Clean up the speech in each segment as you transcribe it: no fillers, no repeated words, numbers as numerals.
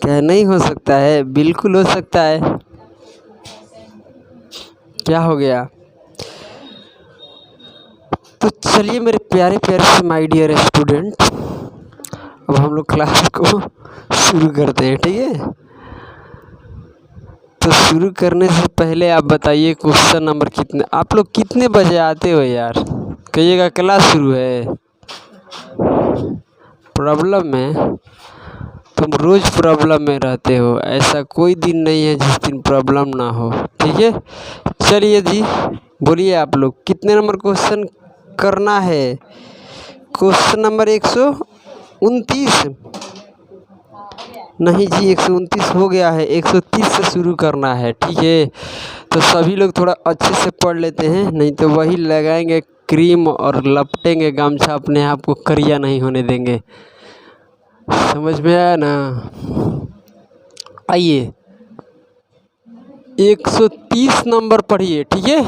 क्या नहीं हो सकता है? बिल्कुल हो सकता है। क्या हो गया? तो चलिए मेरे प्यारे प्यारे से माय डियर स्टूडेंट, अब हम लोग क्लास को शुरू करते हैं, ठीक है। तो शुरू करने से पहले आप बताइए क्वेश्चन नंबर कितने, आप लोग कितने बजे आते हो यार? कहिएगा क्लास शुरू है। प्रॉब्लम में तुम रोज़ प्रॉब्लम में रहते हो, ऐसा कोई दिन नहीं है जिस दिन प्रॉब्लम ना हो, ठीक है। चलिए जी, बोलिए आप लोग कितने नंबर क्वेश्चन करना है? क्वेश्चन नंबर 129 नहीं जी, 129 हो गया है, 130 से शुरू करना है, ठीक है। तो सभी लोग थोड़ा अच्छे से पढ़ लेते हैं, नहीं तो वही लगाएंगे क्रीम और लपटेंगे गमछा, अपने आप को करिया नहीं होने देंगे। समझ में आया ना? आइए 130 नंबर पढ़िए, ठीक है।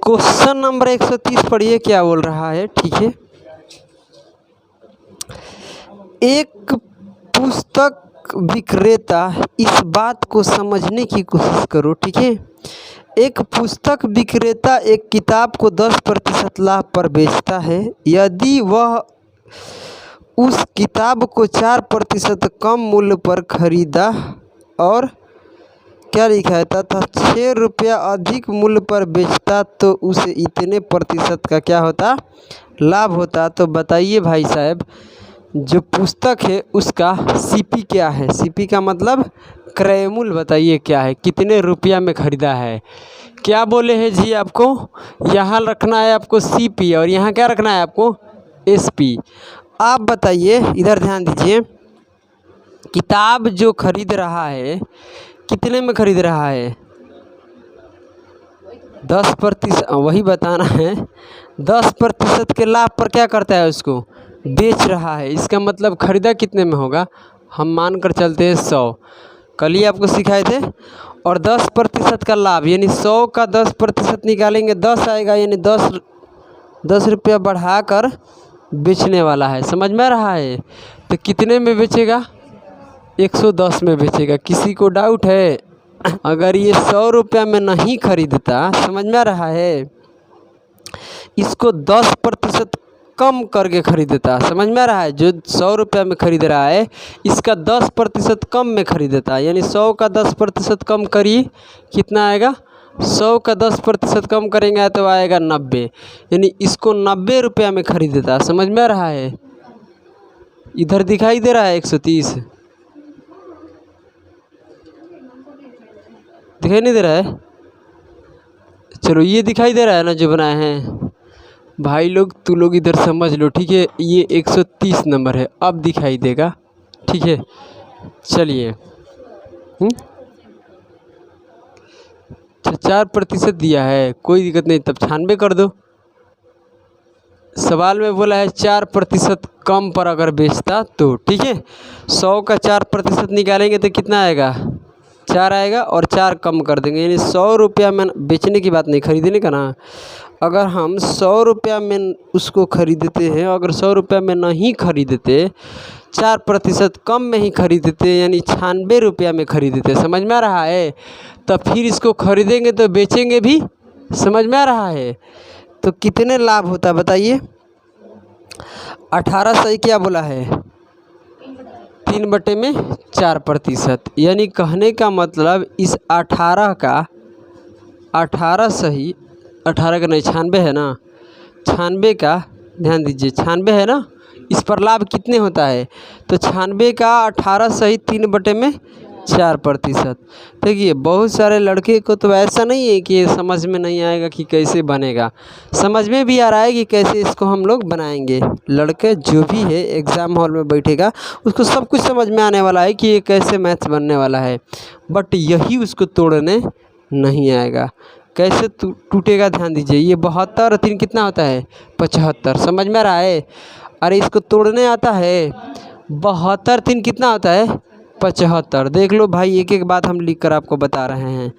क्वेश्चन नंबर 130 पढ़िए, क्या बोल रहा है, ठीक है। एक पुस्तक विक्रेता, इस बात को समझने की कोशिश करो, ठीक है। एक पुस्तक विक्रेता एक किताब को 10% लाभ पर बेचता है। यदि वह उस किताब को 4% कम मूल्य पर खरीदा और क्या लिखा है तथा 6 रुपया अधिक मूल्य पर बेचता तो उसे इतने प्रतिशत का क्या होता? लाभ होता। तो बताइए भाई साहब, जो पुस्तक है उसका सीपी क्या है? सीपी का मतलब क्रय मूल्य बताइए क्या है, कितने रुपया में ख़रीदा है। क्या बोले हैं जी आपको? यहाँ रखना है आपको सीपी और यहाँ क्या रखना है आपको? एसपी। आप बताइए, इधर ध्यान दीजिए, किताब जो खरीद रहा है कितने में खरीद रहा है? 10%, वही बताना है। 10% के लाभ पर क्या करता है? उसको बेच रहा है। इसका मतलब खरीदा कितने में होगा? हम मान कर चलते हैं 100, कल ही आपको सिखाए थे। और 10% का लाभ यानी 100 का 10% निकालेंगे 10 आएगा, यानी 10 रुपया बढ़ा कर बेचने वाला है। समझ में आ रहा है? तो कितने में बेचेगा? 110 में बेचेगा। किसी को डाउट है? अगर ये 100 रुपया में नहीं खरीदता, समझ में आ रहा है, इसको 10% कम करके खरीदता। समझ में आ रहा है? जो 100 रुपया में खरीद रहा है इसका 10% कम में खरीदता, यानी 100 का 10% कम करिए, कितना आएगा? 100 का 10% कम करेंगे तो आएगा 90, यानी इसको 90 रुपया में खरीदता। समझ में आ रहा है? इधर दिखाई दे रहा है 130, दिखाई नहीं दे रहा है? चलो ये दिखाई दे रहा है ना जो बनाए हैं भाई लोग, तू लोग इधर समझ लो, ठीक है। ये 130 नंबर है, अब दिखाई देगा, ठीक है। चलिए 4% दिया है, कोई दिक्कत नहीं, तब 96 कर दो। सवाल में बोला है 4% कम पर अगर बेचता तो, ठीक है। 100 का 4% निकालेंगे तो कितना आएगा? 4 आएगा और 4 कम कर देंगे, यानी 100 रुपया में बेचने की बात नहीं, खरीदने का ना। अगर हम 100 रुपया में उसको खरीदते हैं, अगर 100 रुपया में नहीं खरीदते, 4% कम में ही खरीदते, यानी 96 रुपया में खरीदते। समझ में आ रहा है? तो फिर इसको खरीदेंगे तो बेचेंगे भी। समझ में आ रहा है? तो कितने लाभ होता बताइए? 18 सही क्या बोला है? 3/4%, यानी कहने का मतलब इस 18 का 18 सही 18 का नहीं 96 है ना, 96 का ध्यान दीजिए, 96 है ना, इस पर लाभ कितने होता है? तो 96 का 18 सही 3/4%। देखिए बहुत सारे लड़के को तो ऐसा नहीं है कि समझ में नहीं आएगा कि कैसे बनेगा, समझ में भी आ रहा है कि कैसे इसको हम लोग बनाएंगे। लड़के जो भी है एग्ज़ाम हॉल में बैठेगा उसको सब कुछ समझ में आने वाला है कि ये कैसे मैथ्स बनने वाला है, बट यही उसको तोड़ने नहीं आएगा। कैसे टूटेगा? ध्यान दीजिए, ये 72 और 3 कितना होता है? 75। समझ में आ रहा है? अरे इसको तोड़ने आता है। 72 3 कितना होता है? 75। देख लो भाई, एक एक बात हम लिख कर आपको बता रहे हैं।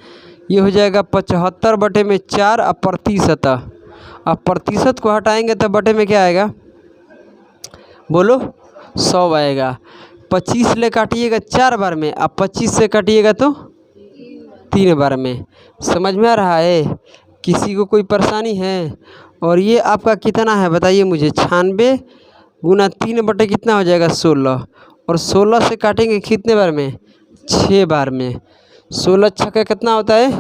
ये हो जाएगा 75/4 और प्रतिशत। अब प्रतिशत को हटाएंगे तो बटे में क्या आएगा? बोलो 100 आएगा। 25 ले काटिएगा 4 बार में, अब 25 से काटिएगा तो 3 बार में। समझ में आ रहा है? किसी को कोई परेशानी है? और ये आपका कितना है बताइए मुझे? 96 गुना 3 बटे कितना हो जाएगा? 16। और 16 से काटेंगे कितने बार में? 6 बार में। 16 छक्का कितना होता है?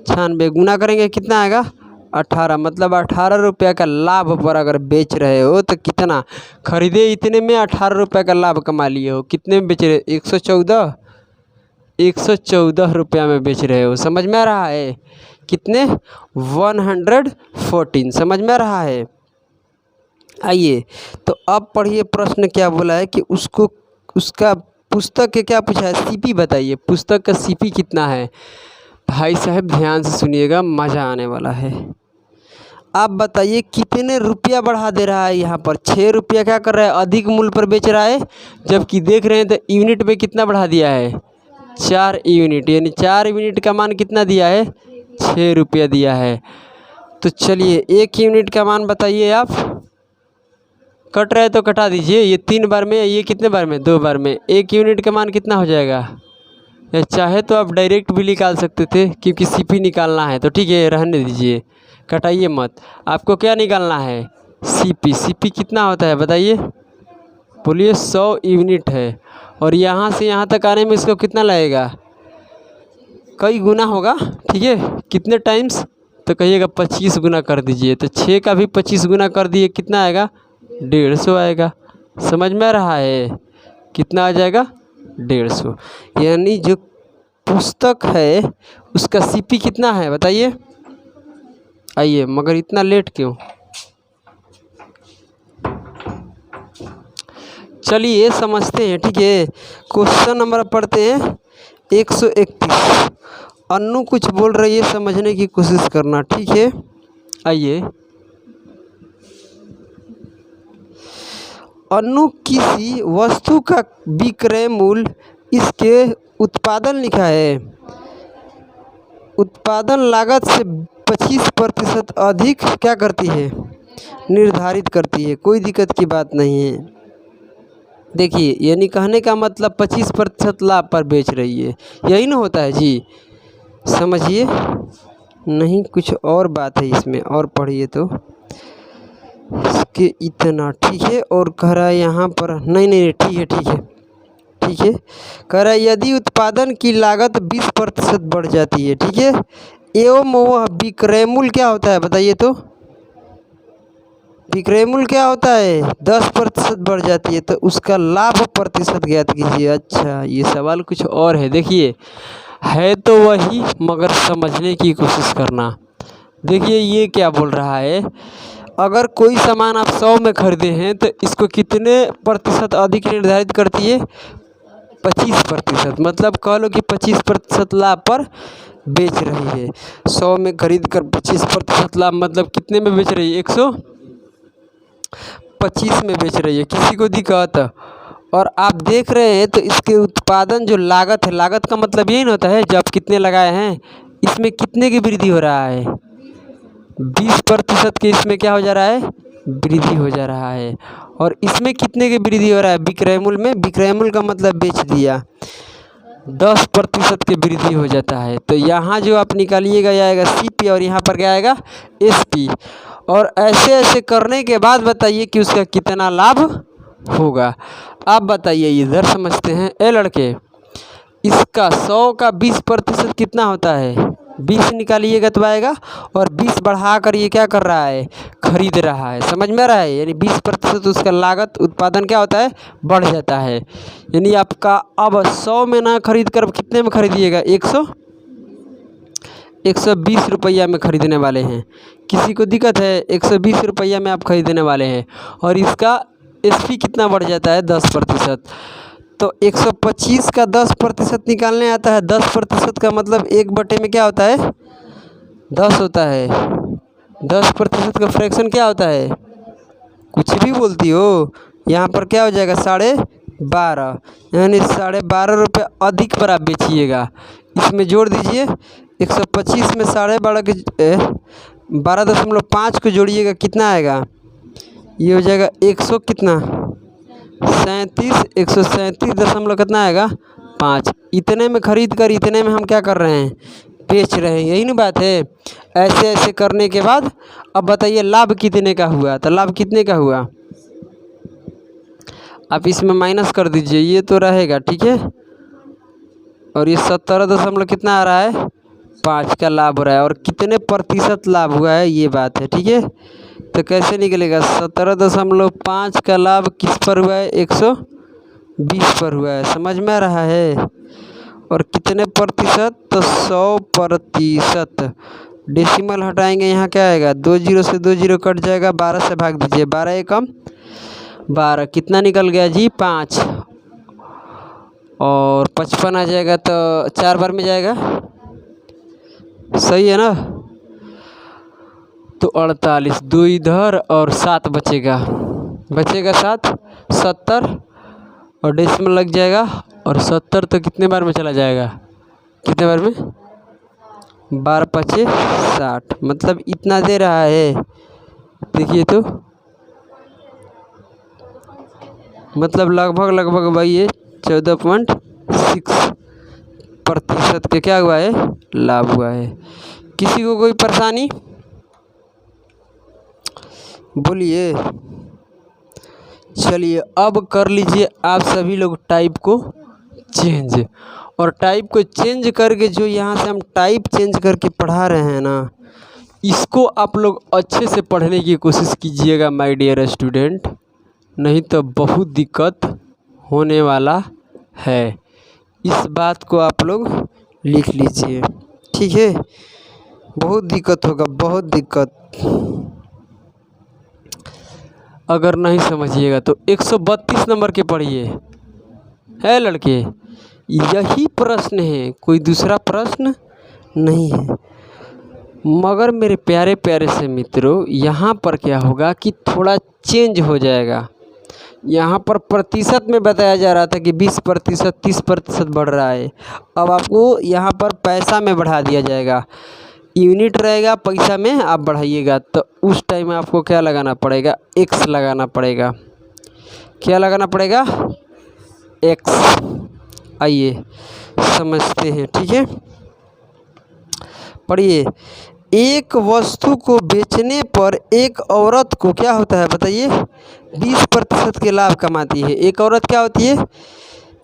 96। गुना करेंगे कितना आएगा? 18। मतलब 18 रुपये का लाभ पर अगर बेच रहे हो तो कितना खरीदे इतने में 18 रुपये का लाभ कमा लिए हो। कितने में बेच रहे? 114 रुपया में बेच रहे हो। समझ में आ रहा है? कितने? 114। समझ में आ रहा है? आइए तो अब पढ़िए प्रश्न क्या बोला है कि उसको उसका पुस्तक के क्या पूछा है? सीपी बताइए। पुस्तक का सीपी कितना है? भाई साहब ध्यान से सुनिएगा, मज़ा आने वाला है। आप बताइए कितने रुपया बढ़ा दे रहा है यहाँ पर? 6 रुपया क्या कर रहा है? अधिक मूल्य पर बेच रहा है, जबकि देख रहे हैं तो यूनिट में कितना बढ़ा दिया है? 4 यूनिट। यानी 4 यूनिट का मान कितना दिया है? 6 रुपया दिया है। तो चलिए 1 यूनिट का मान बताइए आप। कट रहा है तो कटा दीजिए। ये 3 बार में, ये कितने बार में? 2 बार में। 1 यूनिट का मान कितना हो जाएगा? या चाहे तो आप डायरेक्ट भी निकाल सकते थे, क्योंकि सीपी निकालना है तो ठीक है, रहने दीजिए, कटाइए मत। आपको क्या निकालना है? सीपी। सीपी कितना होता है बताइए? बोलिए। 100 यूनिट है। और यहाँ से यहाँ तक आने में इसको कितना लगेगा? कई गुना होगा, ठीक है। कितने टाइम्स? तो कहिएगा 25 गुना कर दीजिए। तो 6 का भी 25 गुना कर दिए, कितना आएगा? 150 आएगा। समझ में आ रहा है? कितना आ जाएगा? 150। यानी जो पुस्तक है उसका सीपी कितना है बताइए? आइए, मगर इतना लेट क्यों? चलिए समझते हैं, ठीक है। क्वेश्चन नंबर पढ़ते हैं 131। अन्नू कुछ बोल रही है, समझने की कोशिश करना, ठीक है। आइए, अन्नू किसी वस्तु का विक्रय मूल्य इसके उत्पादन लिखा है, उत्पादन लागत से 25% अधिक क्या करती है? निर्धारित करती है। कोई दिक्कत की बात नहीं है। देखिए, यानी कहने का मतलब 25% लाभ पर बेच रही है, यही ना होता है जी। समझिए, नहीं कुछ और बात है इसमें, और पढ़िए तो इसके इतना, ठीक है। और कह रहा है यहाँ पर, नहीं, ठीक है, ठीक है। कह रहा है यदि उत्पादन की लागत 20% बढ़ जाती है, ठीक है, एवं वह विक्रय मूल्य क्या होता है बताइए तो? विक्रय मूल्य क्या होता है? 10% बढ़ जाती है, तो उसका लाभ प्रतिशत ज्ञात कीजिए। अच्छा, ये सवाल कुछ और है। देखिए, है तो वही, मगर समझने की कोशिश करना। देखिए ये क्या बोल रहा है, अगर कोई सामान आप 100 में खरीदे हैं तो इसको कितने प्रतिशत अधिक निर्धारित करती है? 25%। मतलब कह लो कि 25% लाभ पर बेच रही है। 100 में खरीद कर 25% लाभ, मतलब कितने में बेच रही है? 125 में बेच रही है। किसी को दिक्कत? और आप देख रहे हैं तो इसके उत्पादन जो लागत है, लागत का मतलब यही ना होता है जब कितने लगाए हैं, इसमें कितने की वृद्धि हो रहा है? 20% के इसमें क्या हो जा रहा है? वृद्धि हो जा रहा है। और इसमें कितने की वृद्धि हो रहा है? विक्रय मूल्य में। विक्रय मूल्य का मतलब बेच दिया, 10% की वृद्धि हो जाता है। तो यहाँ जो आप निकालिएगा आएगा सीपी, और यहाँ पर क्या आएगा? एसपी। और ऐसे ऐसे करने के बाद बताइए कि उसका कितना लाभ होगा। अब बताइए, इधर समझते हैं। ए लड़के, इसका 100 का 20% कितना होता है? 20 निकालिएगा तो आएगा, और 20 बढ़ा कर ये क्या कर रहा है? खरीद रहा है। समझ में आ रहा है? यानी 20% उसका लागत उत्पादन क्या होता है? बढ़ जाता है। यानी आपका अब 100 में ना खरीद कर कितने में खरीदिएगा? 120 रुपया में खरीदने वाले हैं। किसी को दिक्कत है? 120 रुपया में आप खरीदने वाले हैं, और इसका एसपी कितना बढ़ जाता है? 10%। तो 125 का 10% निकालने आता है। 10% का मतलब 1 में क्या होता है? 10 होता है। 10% का फ्रैक्शन क्या होता है? कुछ भी बोलती हो। यहाँ पर क्या हो जाएगा? 12.5। यानी 12.5 रुपये अधिक पर आप बेचिएगा। इसमें जोड़ दीजिए, 125 में 12.5 के 12.5 को जोड़िएगा, कितना आएगा? ये हो जाएगा 100 कितना? 37, 137 दशमलव कितना आएगा 5। इतने में खरीद कर इतने में हम क्या कर रहे हैं, बेच रहे हैं, यही ना बात है। ऐसे ऐसे करने के बाद अब बताइए लाभ कितने का हुआ, तो लाभ कितने का हुआ आप इसमें माइनस कर दीजिए, ये तो रहेगा ठीक है। और ये 17 दशमलव कितना आ रहा है 5 का लाभ हो रहा है। और कितने प्रतिशत लाभ हुआ है ये बात है, ठीक है। तो कैसे निकलेगा 17.5 का लाभ किस पर हुआ है 120 पर हुआ है, समझ में आ रहा है। और कितने प्रतिशत, तो 100%। डेसिमल हटाएंगे यहाँ क्या आएगा, 2 जीरो से 2 जीरो कट जाएगा, 12 से भाग दीजिए, 12 एकम 12, कितना निकल गया जी 5। और 55 आ जाएगा तो 4 बार में जाएगा, सही है ना। तो 48, 2 इधर और 7 बचेगा 7, 70 और डेसिमल लग जाएगा। और 70 तो कितने बार में चला जाएगा, कितने बार में 12 पचे 60, मतलब इतना दे रहा है। देखिए तो मतलब लगभग भाई ये 14.6% के क्या हुआ है, लाभ हुआ है। किसी को कोई परेशानी बोलिए। चलिए अब कर लीजिए आप सभी लोग टाइप को चेंज। और टाइप को चेंज करके जो यहाँ से हम टाइप चेंज करके पढ़ा रहे हैं ना, इसको आप लोग अच्छे से पढ़ने की कोशिश कीजिएगा माय डियर स्टूडेंट, नहीं तो बहुत दिक्कत होने वाला है। इस बात को आप लोग लिख लीजिए, ठीक है। बहुत दिक्कत होगा, बहुत दिक्कत। अगर नहीं समझिएगा तो 132 नंबर के पढ़िए, है लड़के, यही प्रश्न है, कोई दूसरा प्रश्न नहीं है। मगर मेरे प्यारे प्यारे से मित्रों, यहाँ पर क्या होगा कि थोड़ा चेंज हो जाएगा। यहाँ पर प्रतिशत में बताया जा रहा था कि 20%, 30% बढ़ रहा है। अब आपको यहाँ पर पैसा में बढ़ा दिया जाएगा, यूनिट रहेगा, पैसा में आप बढ़ाइएगा। तो उस टाइम में आपको क्या लगाना पड़ेगा, एक्स लगाना पड़ेगा। क्या लगाना पड़ेगा, एक्स। आइए समझते हैं, ठीक है। पढ़िए, एक वस्तु को बेचने पर एक औरत को क्या होता है बताइए, 20% के लाभ कमाती है। एक औरत क्या होती है,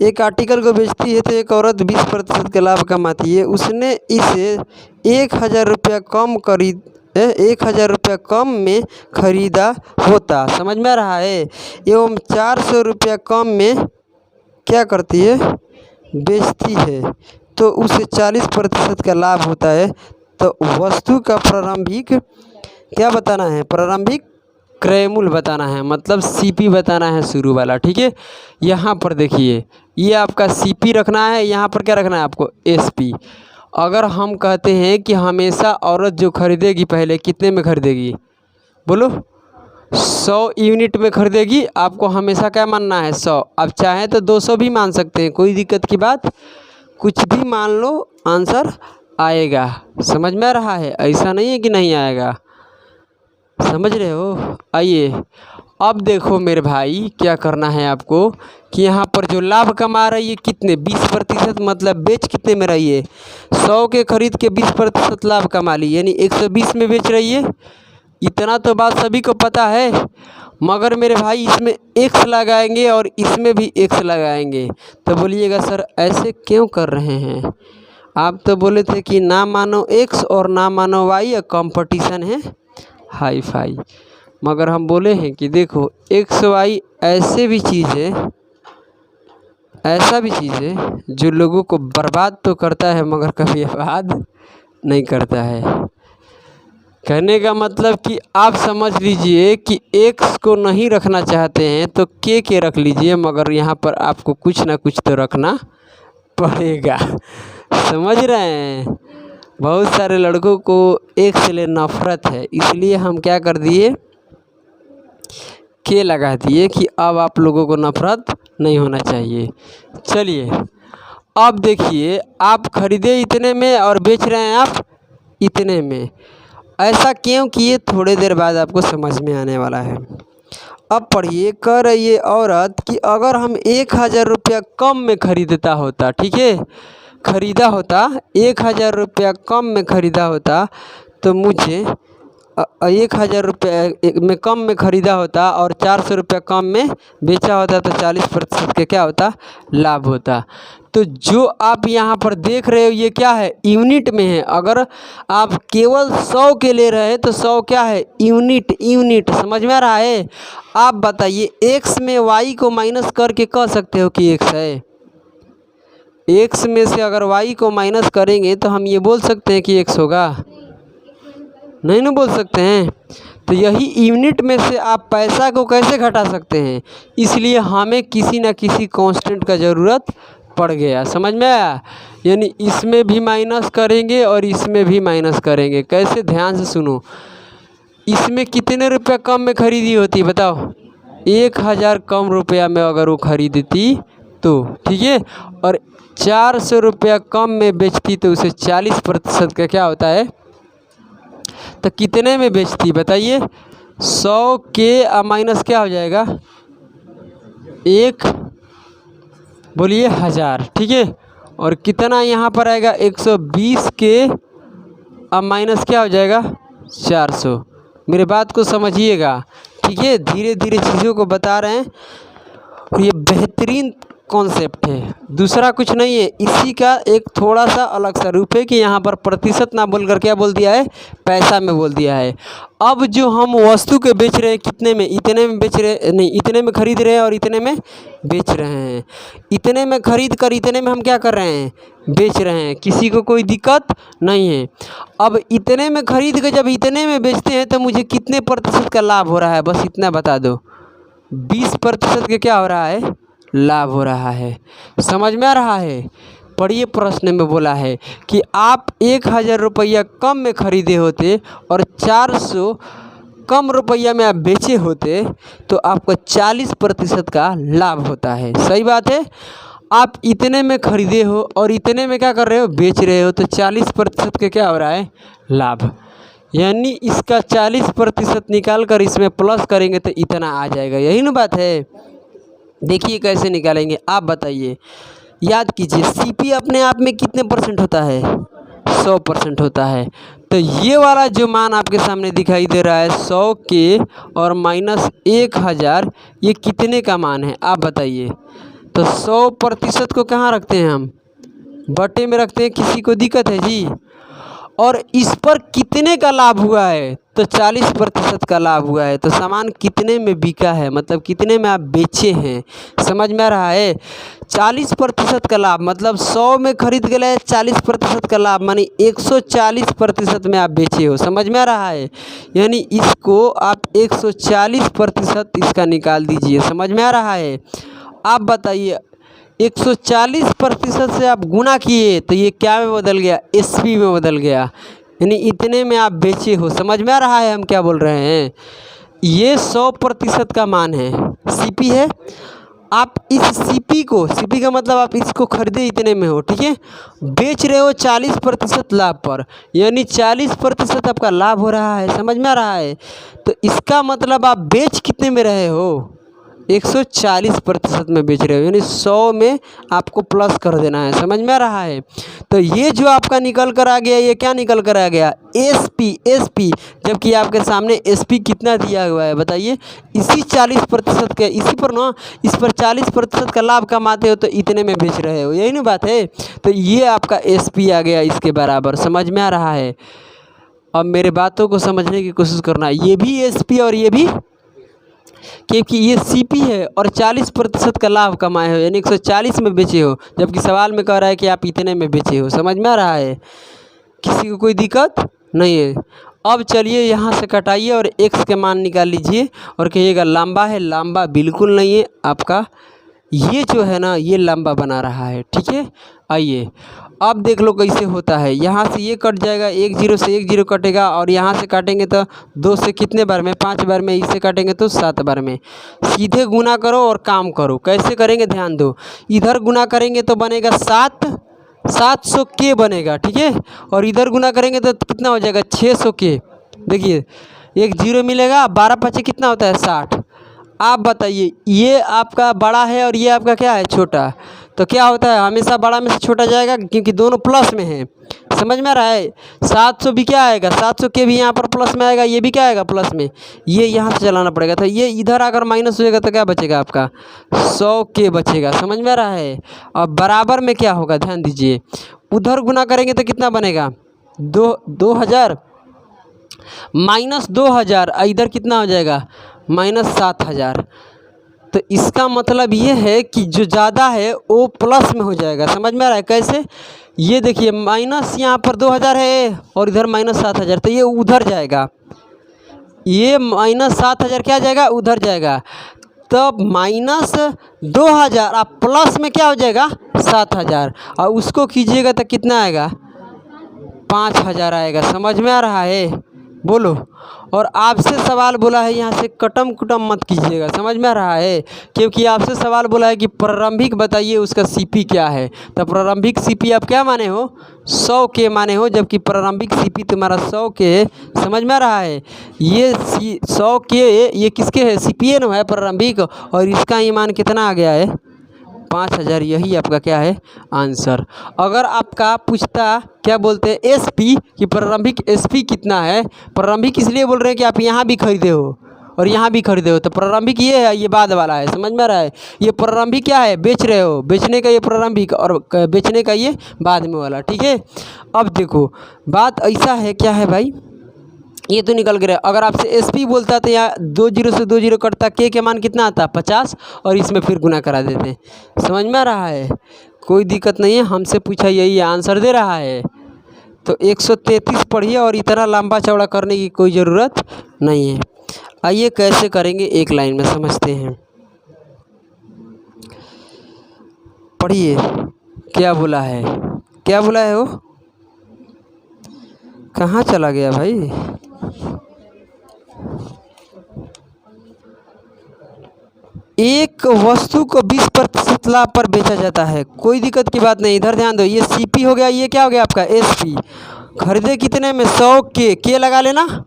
एक आर्टिकल को बेचती है तो एक औरत 20% के लाभ कमाती है। उसने इसे 1000 रुपया कम 1000 रुपया कम में खरीदा होता, समझ में आ रहा है। एवं 400 रुपया कम में क्या करती है, बेचती है, तो उसे 40% का लाभ होता है। तो वस्तु का प्रारंभिक क्या बताना है, प्रारंभिक क्रय मूल्य बताना है, मतलब सीपी बताना है शुरू वाला, ठीक है। यहाँ पर देखिए ये आपका सीपी रखना है, यहाँ पर क्या रखना है आपको, एसपी। अगर हम कहते हैं कि हमेशा औरत जो खरीदेगी पहले कितने में खरीदेगी, बोलो 100 यूनिट में खरीदेगी। आपको हमेशा क्या मानना है, 100। आप चाहें तो 200 भी मान सकते हैं, कोई दिक्कत की बात, कुछ भी मान लो, आंसर आएगा। समझ में आ रहा है, ऐसा नहीं है कि नहीं आएगा, समझ रहे हो। आइए अब देखो मेरे भाई, क्या करना है आपको कि यहाँ पर जो लाभ कमा रही है कितने, 20%, मतलब बेच कितने में रही है, 100 के खरीद के 20% लाभ कमा ली, यानी 120 में बेच रही है। इतना तो बात सभी को पता है। मगर मेरे भाई इसमें एक्स लगाएंगे और इसमें भी एक्स लगाएंगे, तो बोलिएगा सर ऐसे क्यों कर रहे हैं। आप तो बोले थे कि ना मानो एक्स और ना मानो वाई, या कंपटीशन है हाई फाई। मगर हम बोले हैं कि देखो एक्स वाई ऐसे भी चीज़ है, ऐसा भी चीज़ है जो लोगों को बर्बाद तो करता है मगर कभी आबाद नहीं करता है। कहने का मतलब कि आप समझ लीजिए कि एक्स को नहीं रखना चाहते हैं तो के रख लीजिए, मगर यहाँ पर आपको कुछ ना कुछ तो रखना पड़ेगा, समझ रहे हैं। बहुत सारे लड़कों को एक से ले नफरत है, इसलिए हम क्या कर दिए, के लगा दिए कि अब आप लोगों को नफरत नहीं होना चाहिए। चलिए अब देखिए, आप खरीदे इतने में और बेच रहे हैं आप इतने में, ऐसा क्यों किए, थोड़ी देर बाद आपको समझ में आने वाला है। अब पढ़िए, कह रही है औरत कि अगर हम 1,000 रुपया कम में खरीदता होता, ठीक है, खरीदा होता 1,000 रुपया कम में खरीदा होता तो मुझे 1,000 रुपये में कम में ख़रीदा होता और 400 रुपया कम में बेचा होता तो 40% का क्या होता, लाभ होता। तो जो आप यहाँ पर देख रहे हो ये क्या है, यूनिट में है। अगर आप केवल 100 के ले रहे हैं तो 100 क्या है, यूनिट। यूनिट समझ में आ रहा है। आप बताइए x में y को माइनस करके कह सकते हो कि x है। x में से अगर y को माइनस करेंगे तो हम ये बोल सकते हैं कि x होगा, नहीं ना बोल सकते हैं। तो यही यूनिट में से आप पैसा को कैसे घटा सकते हैं, इसलिए हमें किसी न किसी कांस्टेंट का ज़रूरत पड़ गया। समझ में आया। यानी इसमें भी माइनस करेंगे और इसमें भी माइनस करेंगे। कैसे, ध्यान से सुनो। इसमें कितने रुपया कम में ख़रीदी होती बताओ, 1,000 कम रुपया में अगर वो ख़रीदती तो, ठीक है, और 400 रुपया कम में बेचती तो उसे 40% का क्या होता है, तो कितने में बेचती बताइए। 100 के माइनस क्या हो जाएगा, 1 बोलिए 1,000, ठीक है, और कितना यहाँ पर आएगा 120 के माइनस क्या हो जाएगा 400। मेरे बात को समझिएगा, ठीक है, धीरे धीरे चीज़ों को बता रहे हैं और ये बेहतरीन कॉन्सेप्ट है, दूसरा कुछ नहीं है। इसी का एक थोड़ा सा अलग सा रूप है कि यहाँ पर प्रतिशत ना बोलकर क्या बोल दिया है, पैसा में बोल दिया है। अब जो हम वस्तु के बेच रहे हैं कितने में, इतने में बेच रहे नहीं, इतने में खरीद रहे हैं और इतने में बेच रहे हैं। इतने में खरीद कर इतने में हम क्या कर रहे हैं, बेच रहे हैं, किसी को कोई दिक्कत नहीं है। अब इतने में खरीद कर जब इतने में बेचते हैं तो मुझे कितने प्रतिशत का लाभ हो रहा है, बस इतना बता दो। 20% का क्या हो रहा है, लाभ हो रहा है। समझ में आ रहा है। पढ़िए, प्रश्न में बोला है कि आप 1,000 रुपया कम में ख़रीदे होते और 400 कम रुपया में आप बेचे होते तो आपको 40% का लाभ होता है। सही बात है। आप इतने में ख़रीदे हो और इतने में क्या कर रहे हो, बेच रहे हो, तो 40% का क्या हो रहा है, लाभ। यानी इसका 40% निकाल कर इसमें प्लस करेंगे तो इतना आ जाएगा। यही ना बात है। देखिए कैसे निकालेंगे, आप बताइए। याद कीजिए, सीपी अपने आप में कितने परसेंट होता है, 100% होता है। तो ये वाला जो मान आपके सामने दिखाई दे रहा है 100 के और माइनस 1,000, ये कितने का मान है आप बताइए। तो 100% को कहाँ रखते हैं हम, बटे में रखते हैं। किसी को दिक्कत है जी। और इस पर कितने का लाभ हुआ है, तो 40% का लाभ हुआ है। तो सामान कितने में बिका है, मतलब कितने में आप बेचे हैं। समझ में आ रहा है। 40% का लाभ मतलब 100 में खरीद गए, 40% का लाभ मानी 140% में आप बेचे हो। समझ में आ रहा है। यानी इसको आप 140% इसका निकाल दीजिए। समझ में आ रहा है। आप बताइए, 140% से आप गुना किए तो ये क्या में बदल गया, एसपी में बदल गया। यानी इतने में आप बेचे हो। समझ में आ रहा है हम क्या बोल रहे हैं। ये 100% का मान है, सीपी है। आप इस सीपी को, सीपी का मतलब आप इसको खरीदे इतने में हो, ठीक है, बेच रहे हो 40% लाभ पर, यानी 40% आपका लाभ हो रहा है। समझ में आ रहा है। तो इसका मतलब आप बेच कितने में रहे हो, 140% में बेच रहे हो, यानी 100 में आपको प्लस कर देना है। समझ में आ रहा है। तो ये जो आपका निकल कर आ गया, ये क्या निकल कर आ गया, एसपी। जबकि आपके एसपी एसपी कितना दिया हुआ है बताइए, इसी 40% के, इसी पर ना, इस पर 40% का लाभ कमाते हो तो इतने में बेच रहे हो। यही ना बात है। तो ये आपका एसपी आ गया इसके बराबर। समझ में आ रहा है। अब मेरे बातों को समझने की कोशिश करना। ये भी एसपी और ये भी, क्योंकि ये सीपी है और 40% का लाभ कमाए हो, यानी 140 में बेचे हो, जबकि सवाल में कह रहा है कि आप इतने में बेचे हो। समझ में आ रहा है। किसी को कोई दिक्कत नहीं है। अब चलिए यहाँ से कटाइए और x के मान निकाल लीजिए और कहिएगा लंबा है, लंबा बिल्कुल नहीं है आपका, ये जो है ना ये लंबा बना रहा है। ठीक है, आइए अब देख लो कैसे होता है। यहाँ से ये कट जाएगा, 1 0 से 1 0 कटेगा, और यहाँ से काटेंगे तो 2 से कितने बार में, 5 बार में, इससे काटेंगे तो 7 बार में। सीधे गुना करो और काम करो। कैसे करेंगे ध्यान दो। इधर गुना करेंगे तो बनेगा 700 के बनेगा, ठीक है, और इधर गुना करेंगे तो कितना हो जाएगा 600 के। देखिए 1 0 मिलेगा, 12 5 कितना होता है 60, आप बताइए, ये आपका बड़ा है और ये आपका क्या है, छोटा। तो क्या होता है, हमेशा बड़ा में से छोटा जाएगा क्योंकि दोनों प्लस में हैं। समझ में आ रहा है। 700 भी क्या आएगा, 700 के भी यहाँ पर प्लस में आएगा, ये भी क्या आएगा, प्लस में। ये यहाँ से चलाना पड़ेगा, तो ये इधर अगर माइनस हो जाएगा तो क्या बचेगा आपका, 100 के बचेगा। समझ में आ रहा है। और बराबर में क्या होगा, ध्यान दीजिए, उधर गुना करेंगे तो कितना बनेगा, 2000 माइनस 2000, इधर कितना हो जाएगा, -7000। तो इसका मतलब ये है कि जो ज़्यादा है वो प्लस में हो जाएगा। समझ में आ रहा है कैसे, ये देखिए माइनस यहाँ पर 2000 है और इधर -7000, तो ये उधर जाएगा, ये -7000 क्या जाएगा, उधर जाएगा। तब -2000 आप प्लस में क्या हो जाएगा, 7000, और उसको कीजिएगा तो कितना आएगा, 5000 आएगा। समझ में आ रहा है, बोलो। और आपसे सवाल बोला है, यहाँ से कटम कुटम मत कीजिएगा। समझ में आ रहा है, क्योंकि आपसे सवाल बोला है कि प्रारंभिक बताइए उसका सीपी क्या है। तो प्रारंभिक सीपी आप क्या माने हो, 100 के माने हो, जबकि प्रारंभिक सीपी तुम्हारा 100 के है। समझ में आ रहा है। ये 100 के ये किसके है, सीपी है ना, है प्रारंभिक, और इसका ईमान कितना आ गया है, 5000। यही आपका क्या है, आंसर। अगर आपका पूछता क्या बोलते हैं, एसपी, कि प्रारंभिक एसपी कितना है, प्रारंभिक इसलिए बोल रहे हैं कि आप यहाँ भी खरीदे हो और यहाँ भी खरीदे हो, तो प्रारंभिक ये है, ये बाद वाला है। समझ में आ रहा है। ये प्रारंभिक क्या है, बेच रहे हो, बेचने का ये प्रारंभिक, और बेचने का ये बाद में वाला। ठीक है। अब देखो बात ऐसा है, क्या है भाई, ये तो निकल गया। अगर आपसे एसपी बोलता तो यहाँ 20 से 20 कटता, के मान कितना आता, 50, और इसमें फिर गुना करा देते। समझ में आ रहा है, कोई दिक्कत नहीं है। हमसे पूछा यही आंसर दे रहा है, तो 133 पढ़िए, और इतना लंबा चौड़ा करने की कोई ज़रूरत नहीं है। आइए कैसे करेंगे, एक लाइन में समझते हैं। पढ़िए क्या बोला है, क्या बोला है, वो कहाँ चला गया भाई। एक वस्तु को 20% लाभ पर बेचा जाता है, कोई दिक्कत की बात नहीं। इधर ध्यान दो, ये सीपी हो गया, ये क्या हो गया आपका एसपी। खरीदे कितने में, 100 के लगा लेना,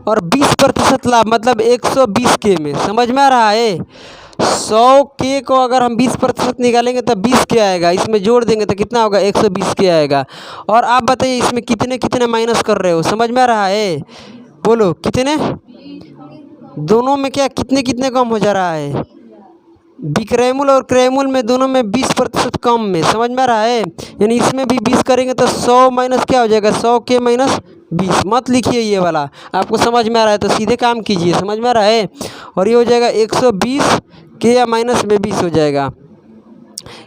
और 20% लाभ मतलब 120 के में। समझ में आ रहा है। 100 के को अगर हम 20% निकालेंगे तो 20 के आएगा, इसमें जोड़ देंगे तो कितना होगा, 120 के आएगा। और आप बताइए इसमें कितने कितने माइनस कर रहे हो, समझ में आ रहा है, बोलो कितने, दोनों में क्या कितने कितने कम हो जा रहा है, विक्रयमूल्य और क्रयमूल्य में दोनों में 20% कम में। समझ में आ रहा है। यानी इसमें भी 20 करेंगे तो 100 माइनस क्या हो जाएगा, 100 के माइनस 20। मत लिखिए ये वाला, आपको समझ में आ रहा है तो सीधे काम कीजिए। समझ में आ रहा है। और ये हो जाएगा 120 के या माइनस में 20 हो जाएगा।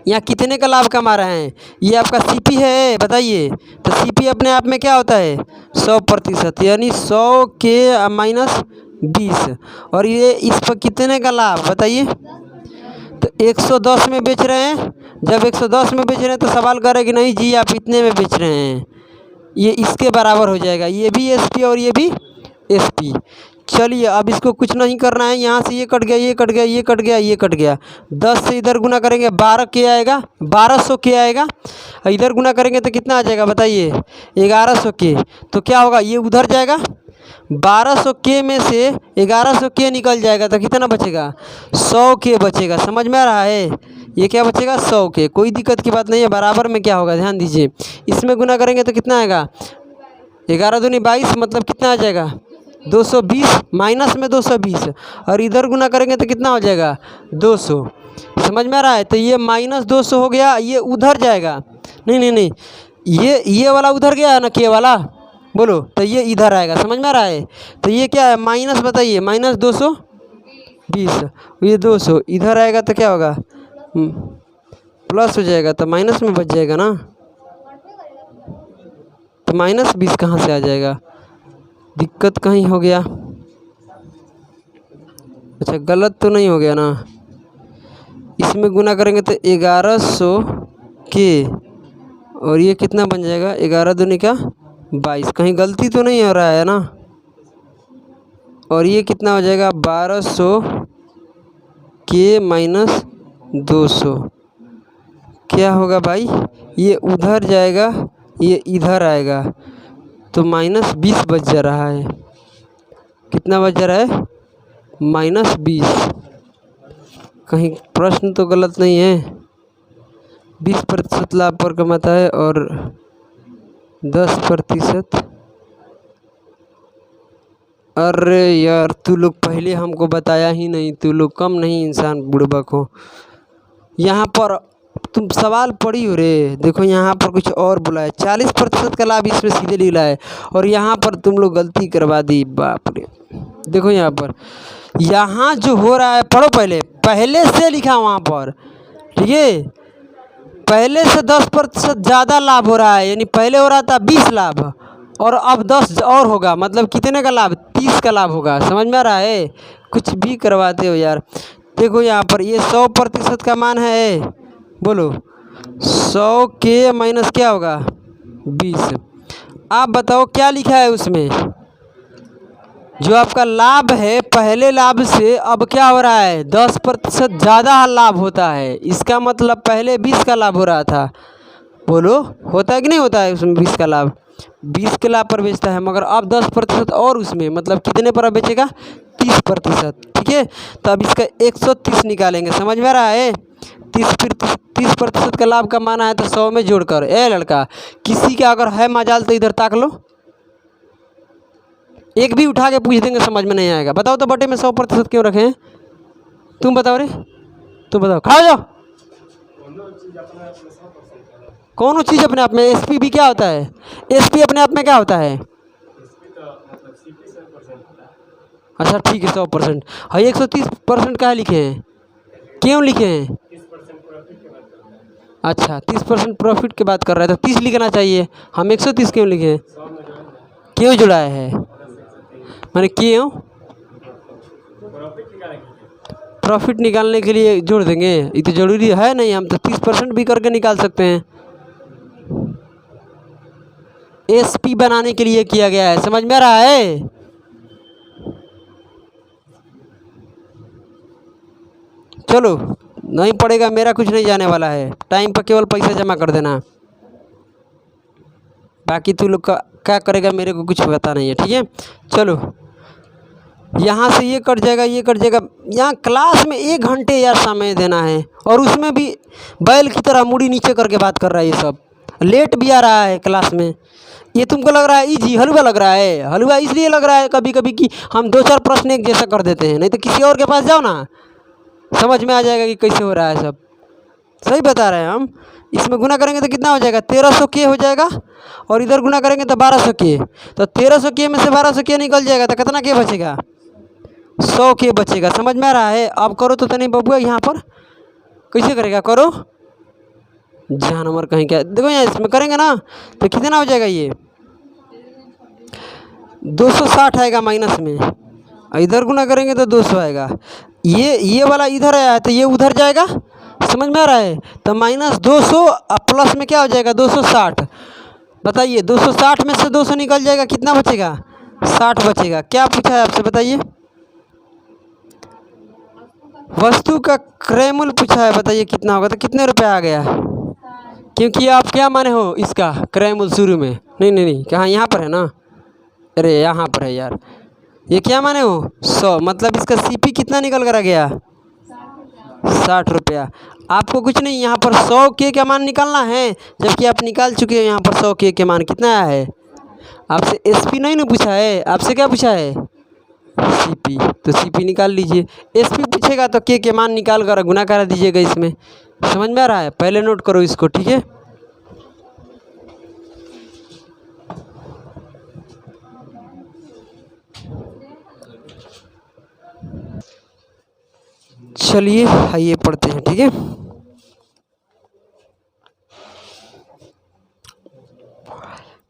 यहाँ कितने का लाभ कमा रहे हैं, ये आपका सीपी है, बताइए। तो सीपी अपने आप में क्या होता है, 100%, यानी 100 के माइनस 20। और ये इस पर कितने का लाभ बताइए, तो 110 में बेच रहे हैं। जब 110 में बेच रहे हैं तो सवाल करे कि नहीं जी आप इतने में बेच रहे हैं, ये इसके बराबर हो जाएगा। ये भी एसपी और ये भी एसपी। चलिए अब इसको कुछ नहीं करना है, यहाँ से ये कट गया, ये कट गया, ये कट गया, ये कट गया। 10 से इधर गुना करेंगे 12 के आएगा, 1200 के आएगा। इधर गुना करेंगे तो कितना आ जाएगा बताइए, 1100 के। तो क्या होगा, ये उधर जाएगा, 1200 के में से 1100 के निकल जाएगा तो कितना बचेगा, 100 के बचेगा। समझ में आ रहा है। ये क्या बचेगा, 100 के। कोई दिक्कत की बात नहीं है। बराबर में क्या होगा, ध्यान दीजिए, इसमें गुना करेंगे तो कितना आएगा, 11 दूनी 22, मतलब कितना आ जाएगा, 220, माइनस में 220। और इधर गुना करेंगे तो कितना हो जाएगा, 200। समझ में आ रहा है। तो ये -200 हो गया, ये उधर जाएगा, नहीं नहीं नहीं, ये वाला उधर गया ना, के वाला, बोलो, तो ये इधर आएगा। समझ में आ रहा है। तो ये क्या है, माइनस बताइए, -220, ये 200 इधर आएगा तो क्या होगा, प्लस हो जाएगा, तो माइनस में बच जाएगा ना। तो -20 कहाँ से आ जाएगा, दिक्कत कहीं हो गया, अच्छा गलत तो नहीं हो गया ना। इसमें गुना करेंगे तो 1100 के, और ये कितना बन जाएगा, 11 दूनी का 22। कहीं गलती तो नहीं हो रहा है ना। और ये कितना हो जाएगा, 1200 के माइनस 200। क्या होगा भाई, ये उधर जाएगा, ये इधर आएगा, तो -20 बच जा रहा है। कितना बच जा रहा है, -20। कहीं प्रश्न तो गलत नहीं है। 20% लाभ पर कमाता है और 10%। अरे यार तू लोग पहले हमको बताया ही नहीं, तू लोग कम नहीं इंसान बुड़बक हो। यहाँ पर तुम सवाल पढ़ी हो रे, देखो यहाँ पर कुछ और बोला है। 40% का लाभ इसमें सीधे लिखा है और यहाँ पर तुम लोग गलती करवा दी। बाप रे, देखो यहाँ पर, यहाँ जो हो रहा है पढ़ो, पहले से लिखा वहाँ पर, ठीक है। पहले से 10% ज़्यादा लाभ हो रहा है, यानी पहले हो रहा था 20 लाभ और अब 10 और होगा, मतलब कितने का लाभ, 30 का लाभ होगा। समझ में आ रहा है? कुछ भी करवाते हो यार। देखो यहाँ पर ये 100% का मान है, बोलो 100 के माइनस क्या होगा 20। आप बताओ क्या लिखा है उसमें, जो आपका लाभ है पहले लाभ से अब क्या हो रहा है 10% ज़्यादा लाभ होता है। इसका मतलब पहले 20 का लाभ हो रहा था, बोलो होता है कि नहीं होता है उसमें 20 का लाभ, 20 के लाभ पर बेचता है, मगर अब 10% और उसमें, मतलब कितने पर बेचेगा 30%, ठीक है। तो अब इसका 130 निकालेंगे। समझ में आ रहा है? 30% का लाभ का माना है तो 100 में जोड़कर। ए लड़का, किसी का अगर है मजाल तो इधर ताक लो, एक भी उठा के पूछ देंगे समझ में नहीं आएगा। बताओ तो बटे में 100% क्यों रखे हैं? तुम बताओ रे, तुम बताओ, खा जाओ। कौन चीज़ अपने आप में? एसपी भी क्या होता है? एसपी अपने आप में क्या होता है? अच्छा ठीक है 100%। हाँ 130% का लिखे हैं, क्यों लिखे हैं? अच्छा 30% प्रॉफिट की बात कर रहे हैं तो 30 लिखना चाहिए, हम 130 क्यों लिखे हैं? क्यों जुड़ाया है, मैंने क्यों? प्रॉफिट निकालने के लिए जोड़ देंगे, ये तो ज़रूरी है नहीं, हम तो 30% भी करके निकाल सकते हैं। एसपी बनाने के लिए किया गया है। समझ में आ रहा है? चलो नहीं पड़ेगा, मेरा कुछ नहीं जाने वाला है, टाइम पर केवल पैसा जमा कर देना, बाकी तू लोग का क्या करेगा मेरे को कुछ पता नहीं है, ठीक है। चलो यहाँ से ये कट जाएगा, ये कट जाएगा। यहाँ क्लास में 1 घंटे यार समय देना है और उसमें भी बैल की तरह मुड़ी नीचे करके बात कर रहा है, ये सब लेट भी आ रहा है क्लास में। ये तुमको लग रहा है इजी, हलवा लग रहा है। हलवा इसलिए लग रहा है कभी कभी कि हम 2-4 प्रश्न एक जैसा कर देते हैं, नहीं तो किसी और के पास जाओ ना, समझ में आ जाएगा कि कैसे हो रहा है सब। सही बता रहे हैं हम। इसमें गुना करेंगे तो कितना हो जाएगा 1300 के हो जाएगा और इधर गुना करेंगे तो 1200 के, तो 1300 के में से 1200 के निकल जाएगा तो कितना के बचेगा 100 के बचेगा। समझ में आ रहा है? अब करो तो नहीं बबुआ, यहाँ पर कैसे करेगा, करो जानवर कहीं क्या। देखो यहाँ इसमें करेंगे ना तो कितना हो जाएगा, ये 260 आएगा माइनस में, इधर गुना करेंगे तो 200 आएगा। ये वाला इधर आया है तो ये उधर जाएगा। समझ में आ रहा है? तो -200 और प्लस में क्या हो जाएगा 260। बताइए 260 में से 200 निकल जाएगा, कितना बचेगा 60 बचेगा। क्या पूछा है आपसे बताइए? वस्तु का क्रय मूल्य पूछा है, बताइए कितना होगा, तो कितने रुपए आ गया? क्योंकि आप क्या माने हो इसका क्रय मूल्य शुरू में? नहीं कहाँ, यहाँ पर है ना, अरे यहाँ पर है यार। ये क्या माने हो 100, मतलब इसका सीपी कितना निकल कर आ गया 60 रुपया। आपको कुछ नहीं, यहाँ पर 100 के मान निकालना है, जबकि आप निकाल चुके हैं यहाँ पर 100 के मान कितना आया है। आपसे एसपी नहीं ना पूछा है, आपसे क्या पूछा है सीपी, तो सीपी निकाल लीजिए। एसपी पूछेगा तो के मान निकाल कर गुना करा दीजिएगा इसमें। समझ में आ रहा है? पहले नोट करो इसको, ठीक है। चलिए आइए पढ़ते हैं, ठीक है।